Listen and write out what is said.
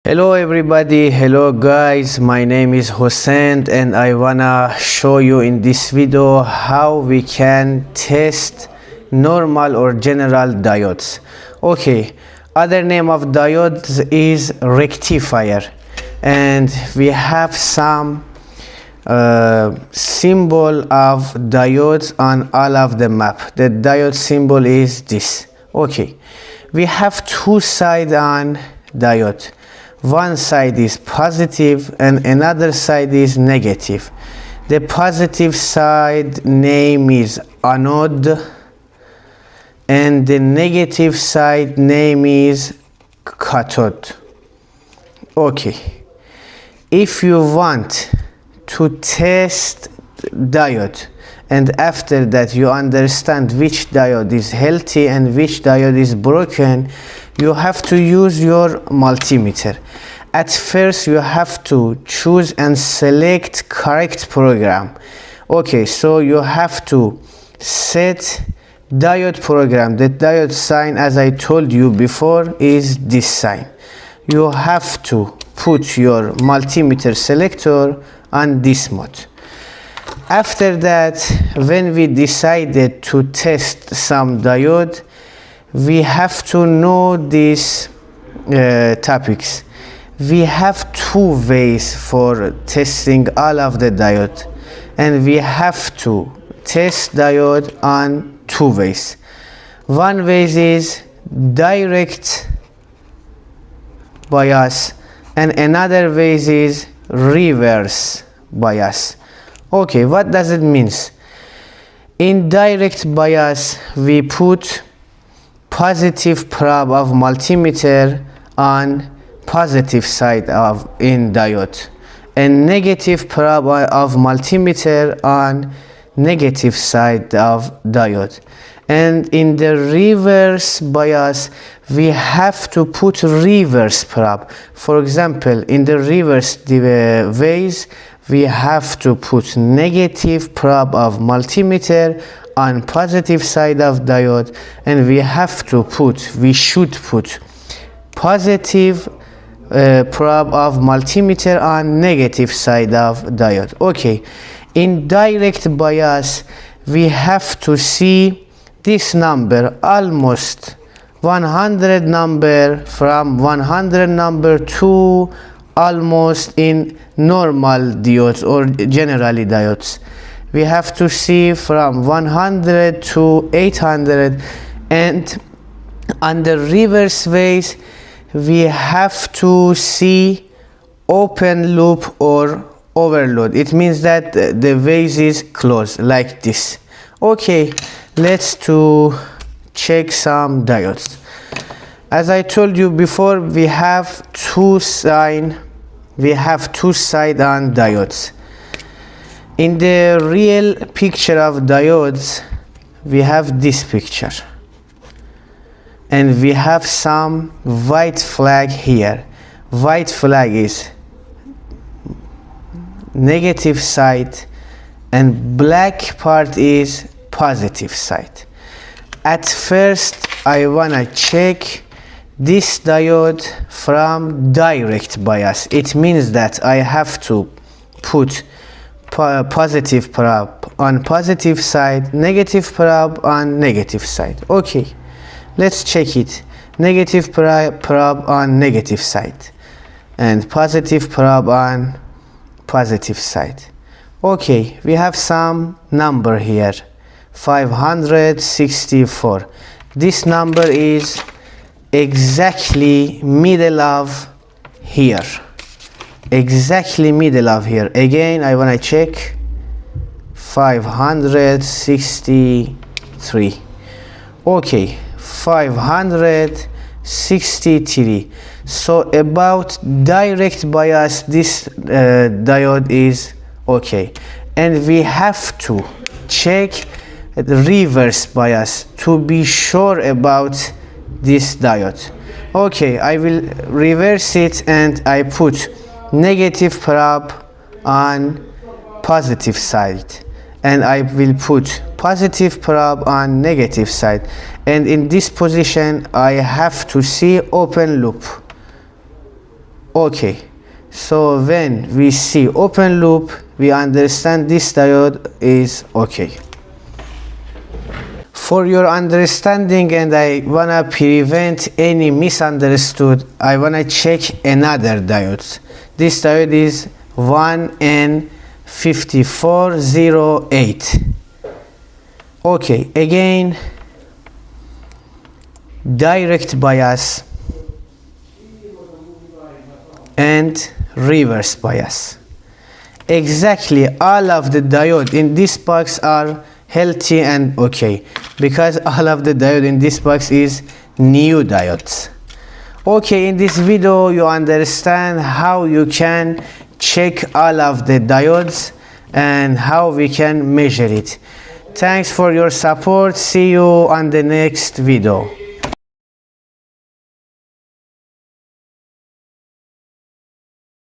Hello everybody, hello guys, my name is Hussein and I wanna show you in this video how we can test normal or general diodes. Okay, other name of diodes is rectifier, and we have some symbol of diodes on all of the map. The diode symbol is this. Okay, we have two sides on diode. One side is positive and another side is negative. The positive side name is anode and the negative side name is cathode. Okay, if you want to test diode and after that you understand which diode is healthy and which diode is broken, you have to use your multimeter. At first you have to choose and select correct program. Okay, so you have to set diode program. The diode sign, as I told you before, is this sign. You have to put your multimeter selector on this mode. After that, when we decided to test some diode, we have to know these topics. We have two ways for testing all of the diode, and we have to test diode on two ways. One way is direct bias and another way is reverse bias. Okay, what does it mean? In direct bias, we put positive probe of multimeter on positive side of in diode and negative probe of multimeter on negative side of diode. And in the reverse bias, we have to put reverse probe. For example, in the reverse ways, we have to put negative probe of multimeter on positive side of diode, and we should put positive probe of multimeter on negative side of diode. Okay, in direct bias, we have to see this number, almost 100 number, from 100 number to almost in normal diodes or generally diodes. We have to see from 100 to 800, and on the reverse ways we have to see open loop or overload. It means that the vase is closed like this. Okay, let's to check some diodes. As I told you before, we have two sides on diodes. In the real picture of diodes, we have this picture, and we have some white flag here. White flag is negative side and black part is positive side. At first I wanna check this diode from direct bias. It means that I have to put positive probe on positive side, negative probe on negative side. Okay, let's check it. Negative probe on negative side and positive probe on positive side. Okay, we have some number here, 564. This number is exactly middle of here. Exactly middle of here. Again, I want to check 563. Okay, 563. So about direct bias, this diode is okay, and we have to check the reverse bias to be sure about this diode. Okay, I will reverse it and I put negative probe on positive side, and I will put positive probe on negative side, and in this position I have to see open loop. Okay, so when we see open loop, we understand this diode is okay. For your understanding, and I wanna prevent any misunderstood, I wanna check another diode. This diode is 1N5408. Okay, again, direct bias and reverse bias. Exactly all of the diode in this box are healthy and okay, because all of the diode in this box is new diodes. Okay, in this video you understand how you can check all of the diodes and how we can measure it. Thanks for your support. See you on the next video.